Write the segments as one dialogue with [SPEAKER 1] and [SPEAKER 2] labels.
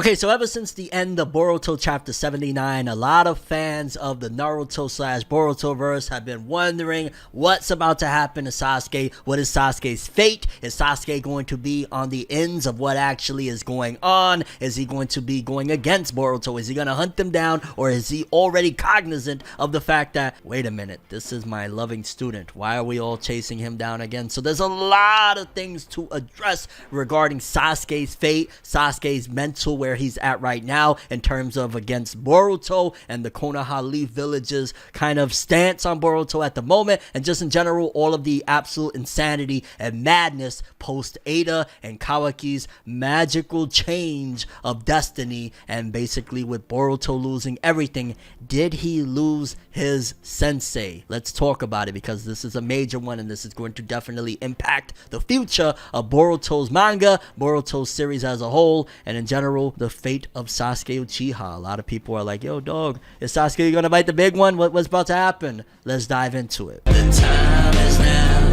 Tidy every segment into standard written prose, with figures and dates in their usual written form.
[SPEAKER 1] Okay, so ever since the end of Boruto Chapter 79, a lot of fans of the Naruto / Borutoverse have been wondering what's about to happen to Sasuke. What is Sasuke's fate? Is Sasuke going to be on the ends of what actually is going on? Is he going to be going against Boruto? Is he going to hunt them down? Or is he already cognizant of the fact that, wait a minute, this is my loving student. Why are we all chasing him down again? So there's a lot of things to address regarding Sasuke's fate, Sasuke's mental, where he's at right now in terms of against Boruto and the Konoha Leaf Village's kind of stance on Boruto at the moment, and just in general all of the absolute insanity and madness post Eida and Kawaki's magical change of destiny, and basically with Boruto losing everything, did he lose his sensei? Let's talk about it, because this is a major one and this is going to definitely impact the future of Boruto's manga, Boruto's series as a whole, and in general the fate of Sasuke Uchiha. A lot of people are like, yo dog, is Sasuke gonna bite the big one? What's about to happen? Let's dive into it. The time is now,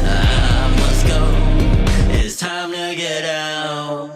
[SPEAKER 1] I must go, it's time to get out.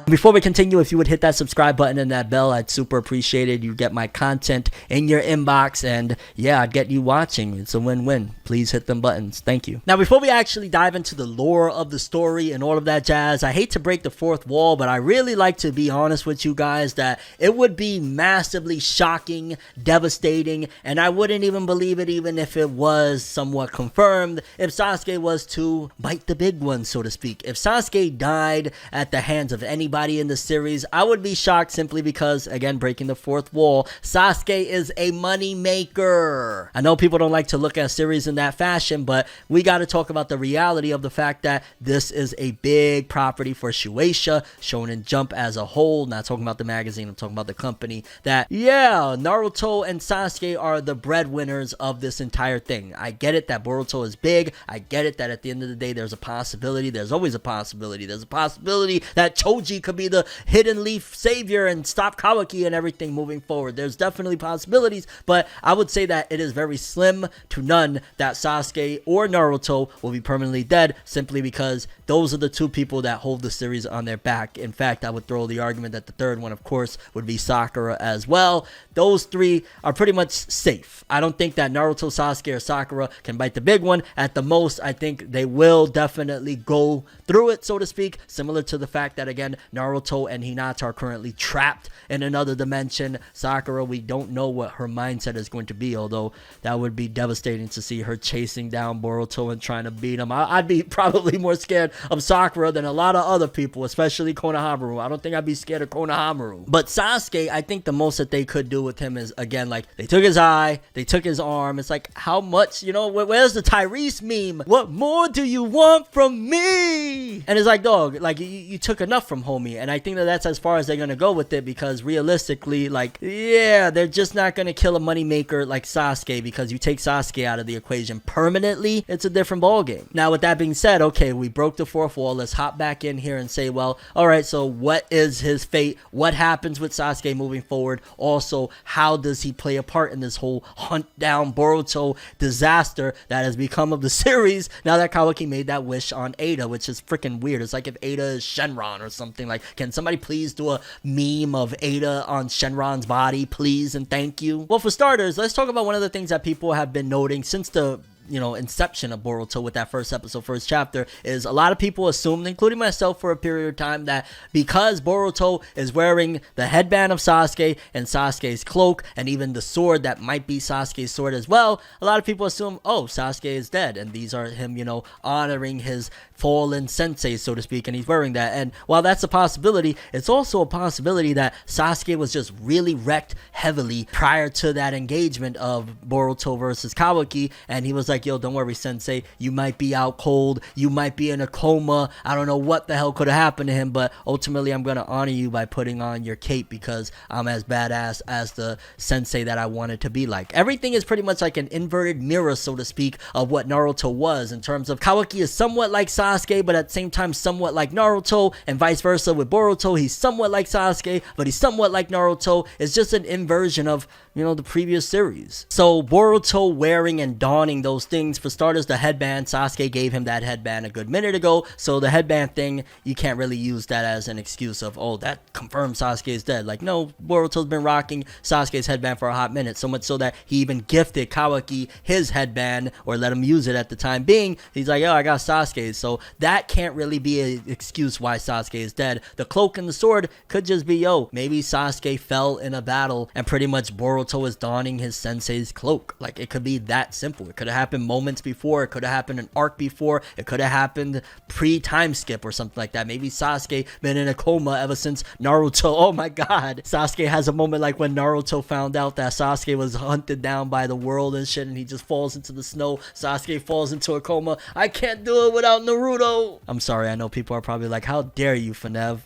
[SPEAKER 1] Before we continue, if you would hit that subscribe button and that bell, I'd super appreciate it. You get my content in your inbox, and yeah, I'd get you watching. It's a win-win. Please hit them buttons. Thank you. Now, before we actually dive into the lore of the story and all of that jazz, I hate to break the fourth wall, but I really like to be honest with you guys that it would be massively shocking, devastating, and I wouldn't even believe it even if it was somewhat confirmed, if Sasuke was to bite the big one, so to speak. If Sasuke died at the hands of anybody in the series, I would be shocked simply because, again, breaking the fourth wall, Sasuke is a money maker. I know people don't like to look at series in that fashion, but we got to talk about the reality of the fact that this is a big property for Shueisha, Shonen Jump as a whole. Not talking about the magazine, I'm talking about the company. That, yeah, Naruto and Sasuke are the breadwinners of this entire thing. I get it that Boruto is big. I get it that at the end of the day, there's a possibility. There's always a possibility. There's a possibility that Choji could be the hidden leaf savior and stop Kawaki and everything moving forward. There's definitely possibilities, but I would say that it is very slim to none that Sasuke or Naruto will be permanently dead, simply because those are the two people that hold the series on their back. In fact, I would throw the argument that the third one, of course, would be Sakura as well. Those three are pretty much safe. I don't think that Naruto, Sasuke, or Sakura can bite the big one. At the most, I think they will definitely go through it, so to speak, similar to the fact that, again, Naruto and Hinata are currently trapped in another dimension. Sakura, we don't know what her mindset is going to be, although that would be devastating to see her chasing down Boruto and trying to beat him. I'd be probably more scared of Sakura than a lot of other people, especially Konohamaru. I don't think I'd be scared of Konohamaru. But Sasuke, I think the most that they could do with him is, again, like, they took his eye, they took his arm. It's like, how much, you know, where's the Tyrese meme? What more do you want from me? And it's like, dog, like, you took enough from homie. And I think that that's as far as they're gonna go with it, because realistically, like, yeah, they're just not gonna kill a moneymaker like Sasuke, because you take Sasuke out of the equation permanently, it's a different ballgame. Now, with that being said, okay, we broke the fourth wall. Let's hop back in here and say, well, all right, so what is his fate? What happens with Sasuke moving forward? Also, how does he play a part in this whole hunt down Boruto disaster that has become of the series now that Kawaki made that wish on Eida, which is freaking weird. It's like if Eida is Shenron or something. Like, can somebody please do a meme of Eida on Shenron's body, please and thank you? Well, for starters, let's talk about one of the things that people have been noting since the inception of Boruto with that first episode, first chapter, is a lot of people assumed, including myself for a period of time, that because Boruto is wearing the headband of Sasuke and Sasuke's cloak and even the sword that might be Sasuke's sword as well, a lot of people assume, oh, Sasuke is dead, and these are him, honoring his fallen sensei, so to speak, and he's wearing that. And while that's a possibility, it's also a possibility that Sasuke was just really wrecked heavily prior to that engagement of Boruto versus Kawaki, and he was like, yo, don't worry, sensei, you might be out cold, you might be in a coma, I don't know what the hell could have happened to him, but ultimately I'm gonna honor you by putting on your cape because I'm as badass as the sensei that I wanted to be like. Everything is pretty much like an inverted mirror, so to speak, of what Naruto was, in terms of Kawaki is somewhat like Sasuke, but at the same time somewhat like Naruto, and vice versa with Boruto. He's somewhat like Sasuke, but he's somewhat like Naruto. It's just an inversion of, the previous series. So Boruto wearing and donning those those things. For starters, the headband, Sasuke gave him that headband a good minute ago, so the headband thing, you can't really use that as an excuse of, oh, that confirms Sasuke is dead. Like, no, Boruto's been rocking Sasuke's headband for a hot minute, so much so that he even gifted Kawaki his headband, or let him use it at the time being. He's like, yo, I got Sasuke's, so that can't really be an excuse why Sasuke is dead. The cloak and the sword could just be, yo, maybe Sasuke fell in a battle and pretty much Boruto is donning his sensei's cloak. Like, it could be that simple. It could have happened moments before, it could have happened an arc before, it could have happened pre-time skip or something like that. Maybe Sasuke been in a coma ever since Naruto. Oh my god, Sasuke has a moment like when Naruto found out that Sasuke was hunted down by the world and shit, and he just falls into the snow. Sasuke falls into a coma. I can't do it without Naruto. I'm sorry, I know people are probably like, how dare you, Fornev?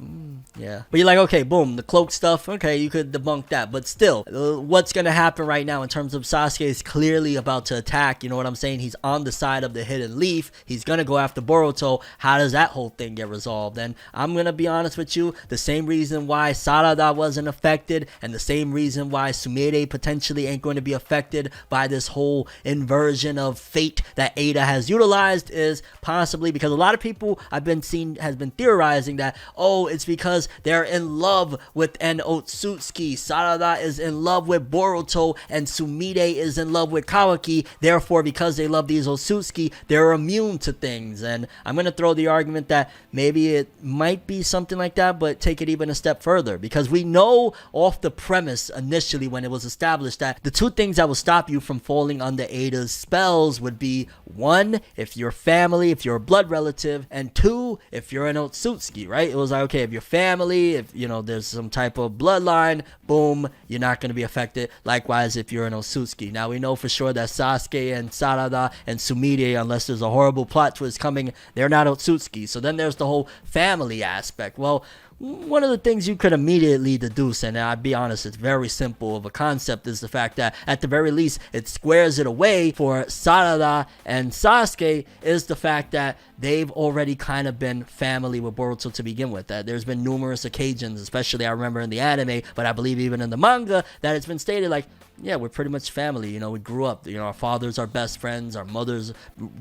[SPEAKER 1] Yeah, but you're like, okay, boom, the cloak stuff, okay, you could debunk that, but still, what's gonna happen right now in terms of Sasuke is clearly about to attack, you know what I'm saying? He's on the side of the hidden leaf, he's gonna go after Boruto. How does that whole thing get resolved? And I'm gonna be honest with you, the same reason why Sarada wasn't affected, and the same reason why Sumire potentially ain't going to be affected by this whole inversion of fate that Eida has utilized, is possibly because a lot of people has been theorizing that, oh, it's because they're in love with an Otsutsuki. Sarada is in love with Boruto, and Sumire is in love with Kawaki. Therefore, because they love these Otsutsuki, they're immune to things. And I'm gonna throw the argument that maybe it might be something like that, but take it even a step further, because we know off the premise initially when it was established that the two things that will stop you from falling under Eida's spells would be, one, if you're family, if you're a blood relative, and two, if you're an Otsutsuki, right? It was like, okay, if you're family, if you know there's some type of bloodline, boom, you're not going to be affected. Likewise, if you're an Otsutsuki. Now we know for sure that Sasuke and Sarada and Sumire, unless there's a horrible plot twist coming, they're not Otsutsuki. So then there's the whole family aspect. Well, one of the things you could immediately deduce, and I'll be honest, it's very simple of a concept, is the fact that at the very least it squares it away for Sarada and Sasuke, is the fact that they've already kind of been family with Boruto to begin with. That there's been numerous occasions, especially I remember in the anime, but I believe even in the manga, that it's been stated like, yeah, we're pretty much family. You know, we grew up, you know, our fathers are best friends, our mothers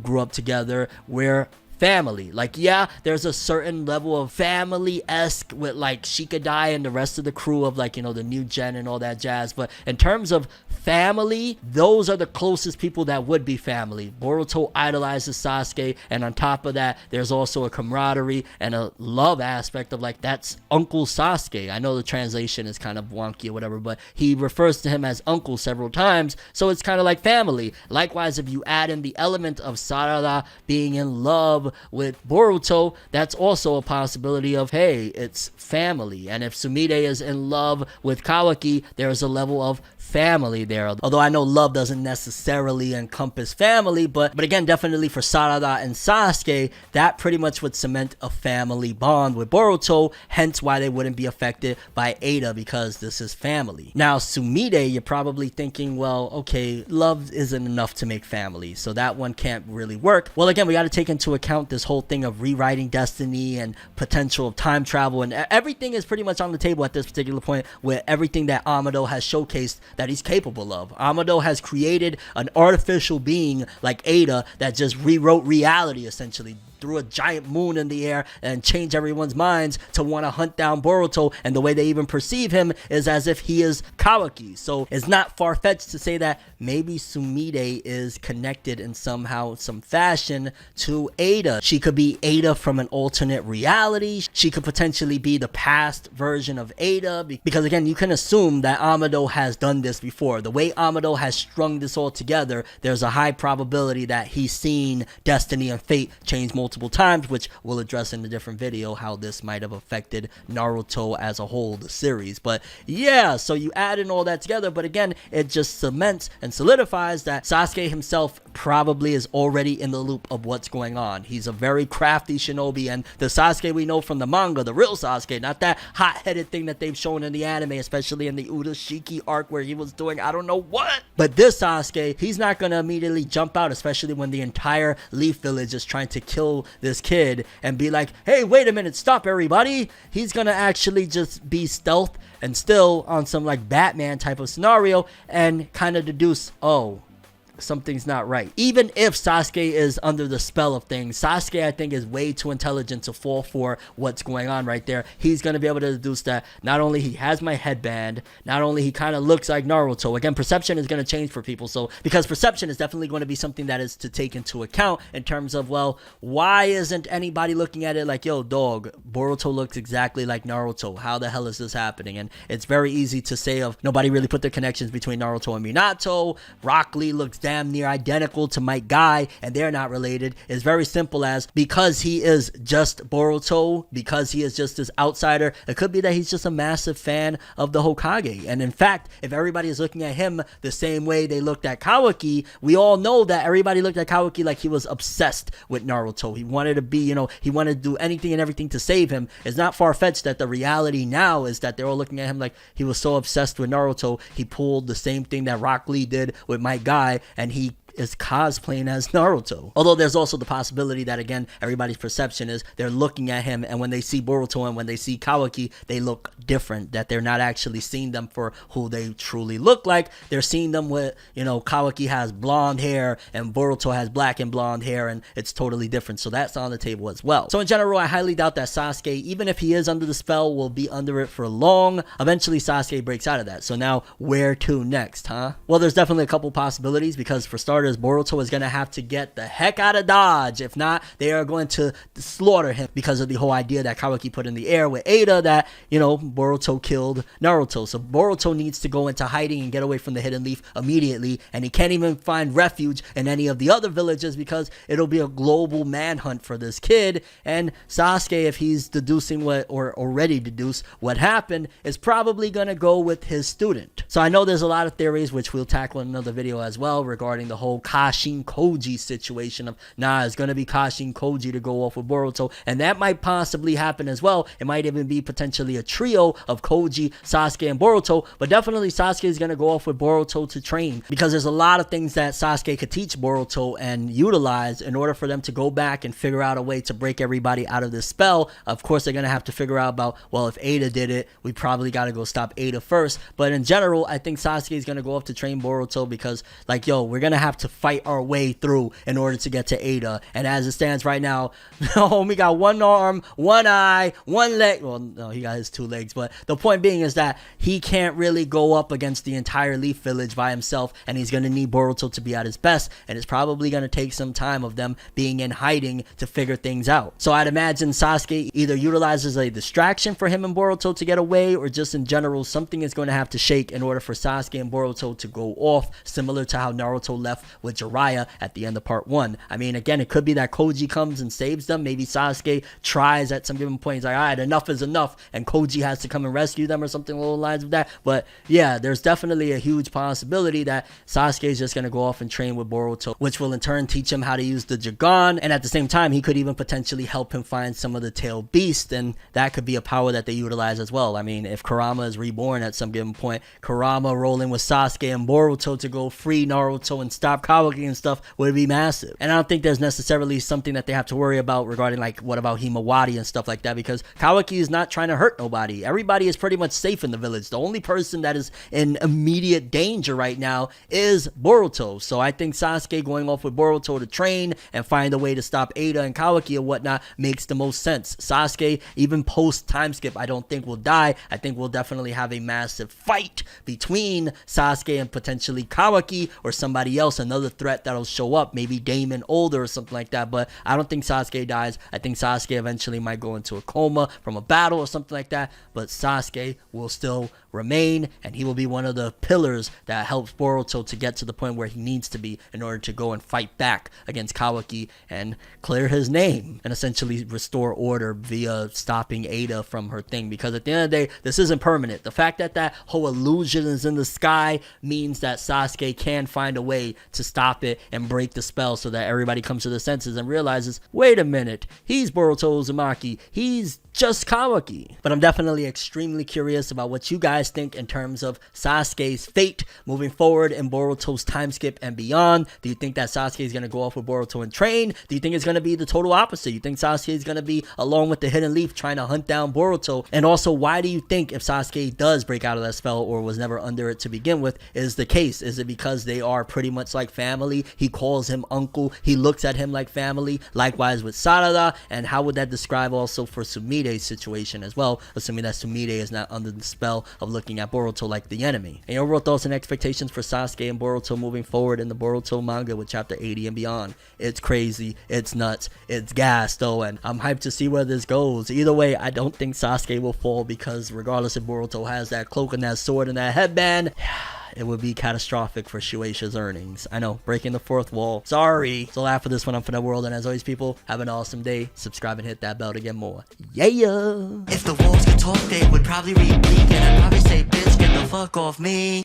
[SPEAKER 1] grew up together, we're family. Like, yeah, there's a certain level of family-esque with like Shikadai and the rest of the crew of like, you know, the new gen and all that jazz, but in terms of family, those are the closest people that would be family. Boruto idolizes Sasuke, and on top of that, there's also a camaraderie and a love aspect of like, that's Uncle Sasuke. I know the translation is kind of wonky or whatever, but he refers to him as uncle several times, so it's kind of like family. Likewise, if you add in the element of Sarada being in love with Boruto, that's also a possibility of, hey, it's family. And if Sumire is in love with Kawaki, there's a level of family there. Although I know love doesn't necessarily encompass family, but again, definitely for Sarada and Sasuke, that pretty much would cement a family bond with Boruto, hence why they wouldn't be affected by Eida, because this is family. Now, Sumire, you're probably thinking, well, okay, love isn't enough to make family, so that one can't really work. Well, again, we got to take into account this whole thing of rewriting destiny and potential of time travel, and everything is pretty much on the table at this particular point with everything that Amado has showcased that he's capable of. Amado has created an artificial being like Eida that just rewrote reality, essentially threw a giant moon in the air and changed everyone's minds to want to hunt down Boruto, and the way they even perceive him is as if he is Kawaki. So it's not far-fetched to say that maybe Sumire is connected in somehow, some fashion to Eida. She could be Eida from an alternate reality. She could potentially be the past version of Eida, because again, you can assume that Amado has done this before. The way Amado has strung this all together, there's a high probability that he's seen destiny and fate change multiple times, which we'll address in a different video how this might have affected Naruto as a whole, the series. But yeah, so you add in all that together, but again, it just cements and solidifies that Sasuke himself probably is already in the loop of what's going on. He's a very crafty shinobi, and the Sasuke we know from the manga, the real Sasuke, not that hot-headed thing that they've shown in the anime, especially in the Udashiki arc where he was doing I don't know what. But this Sasuke, he's not gonna immediately jump out, especially when the entire Leaf Village is trying to kill this kid, and be like, hey, wait a minute, stop everybody. He's gonna actually just be stealth and still on some like Batman type of scenario and kind of deduce, oh, something's not right. Even if Sasuke is under the spell of things, Sasuke, I think, is way too intelligent to fall for what's going on right there. He's going to be able to deduce that not only he has my headband, not only he kind of looks like Naruto. Again, perception is going to change for people. So, because perception is definitely going to be something that is to take into account in terms of, well, why isn't anybody looking at it like, yo, dog, Boruto looks exactly like Naruto. How the hell is this happening? And it's very easy to say of nobody really put the connections between Naruto and Minato. Rock Lee looks damn near identical to Mike Guy, and they're not related. It's very simple as, because he is just Boruto, because he is just this outsider, it could be that he's just a massive fan of the Hokage. And in fact, if everybody is looking at him the same way they looked at Kawaki, we all know that everybody looked at Kawaki like he was obsessed with Naruto. He wanted to be, he wanted to do anything and everything to save him. It's not far-fetched that the reality now is that they're all looking at him like he was so obsessed with Naruto, he pulled the same thing that Rock Lee did with Mike Guy, and he is cosplaying as Naruto. Although there's also the possibility that, again, everybody's perception is they're looking at him, and when they see Boruto and when they see Kawaki, they look different, that they're not actually seeing them for who they truly look like. They're seeing them with, Kawaki has blonde hair and Boruto has black and blonde hair, and it's totally different. So that's on the table as well. So in general, I highly doubt that Sasuke, even if he is under the spell, will be under it for long. Eventually Sasuke breaks out of that. So now where to next, huh? Well, there's definitely a couple possibilities, because for starters, Boruto is going to have to get the heck out of Dodge. If not, they are going to slaughter him, because of the whole idea that Kawaki put in the air with Eida that, Boruto killed Naruto. So Boruto needs to go into hiding and get away from the Hidden Leaf immediately, and he can't even find refuge in any of the other villages, because it'll be a global manhunt for this kid. And Sasuke, if he's deducing or already deduced what happened, is probably going to go with his student. So I know there's a lot of theories, which we'll tackle in another video as well, regarding the whole Kashin Koji situation of, it's going to be Kashin Koji to go off with Boruto, and that might possibly happen as well. It might even be potentially a trio of Koji, Sasuke, and Boruto, but definitely Sasuke is going to go off with Boruto to train, because there's a lot of things that Sasuke could teach Boruto and utilize in order for them to go back and figure out a way to break everybody out of this spell. Of course, they're going to have to figure out about, well, if Eida did it, we probably got to go stop Eida first. But in general, I think Sasuke is going to go off to train Boruto, because, like, we're going to have to fight our way through in order to get to Eida. And as it stands right now, homie got one arm, one eye, one leg. Well, no, he got his two legs, but the point being is that he can't really go up against the entire Leaf Village by himself, and he's going to need Boruto to be at his best, and it's probably going to take some time of them being in hiding to figure things out. So I'd imagine Sasuke either utilizes a distraction for him and Boruto to get away, or just in general, something is going to have to shake in order for Sasuke and Boruto to go off, similar to how Naruto left with Jiraiya at the end of part 1. I mean, again, it could be that Koji comes and saves them. Maybe Sasuke tries at some given point, he's like, all right, enough is enough, and Koji has to come and rescue them or something along the lines of that. But yeah, there's definitely a huge possibility that Sasuke is just going to go off and train with Boruto, which will in turn teach him how to use the Dragon, and at the same time, he could even potentially help him find some of the tailed beast, and that could be a power that they utilize as well. I mean, if Kurama is reborn at some given point, Kurama rolling with Sasuke and Boruto to go free Naruto and stop Kawaki and stuff would be massive. And I don't think there's necessarily something that they have to worry about regarding, like, what about Himawari and stuff like that, because Kawaki is not trying to hurt nobody. Everybody is pretty much safe in the village. The only person that is in immediate danger right now is Boruto. So I think Sasuke going off with Boruto to train and find a way to stop Eida and Kawaki and whatnot makes the most sense. Sasuke, even post time skip, I don't think will die. I think we'll definitely have a massive fight between Sasuke and potentially Kawaki or somebody else, another threat that'll show up, maybe Damon older or something like that. But I don't think Sasuke dies. I think Sasuke eventually might go into a coma from a battle or something like that, but Sasuke will still remain, and he will be one of the pillars that helps Boruto to get to the point where he needs to be in order to go and fight back against Kawaki and clear his name and essentially restore order via stopping Eida from her thing. Because at the end of the day, this isn't permanent. The fact that that whole illusion is in the sky means that Sasuke can find a way to stop it and break the spell, so that everybody comes to their senses and realizes, wait a minute, he's Boruto Uzumaki, he's just Kawaki. But I'm definitely extremely curious about what you guys think in terms of Sasuke's fate moving forward in Boruto's time skip and beyond. Do you think that Sasuke is going to go off with Boruto and train? Do you think it's going to be the total opposite? You think Sasuke is going to be along with the Hidden Leaf trying to hunt down Boruto? And also, why do you think if Sasuke does break out of that spell or was never under it to begin with is the case? Is it because they are pretty much like like family. He calls him uncle. He looks at him like family. Likewise with Sarada. And how would that describe also for Sumide's situation as well, assuming that Sumide is not under the spell of looking at Boruto like the enemy. And your overall thoughts and expectations for Sasuke and Boruto moving forward in the Boruto manga with chapter 80 and beyond. It's crazy, it's nuts, it's gas though, and I'm hyped to see where this goes. Either way, I don't think Sasuke will fall, because regardless if Boruto has that cloak and that sword and that headband, it would be catastrophic for Shueisha's earnings. I know, breaking the fourth wall. Sorry. So laugh for this one on ForneverWorld, and as always, people, have an awesome day. Subscribe and hit that bell to get more. Yeah! If the wolves could talk, they would probably read Bleak, and I'd probably say, bitch, get the fuck off me.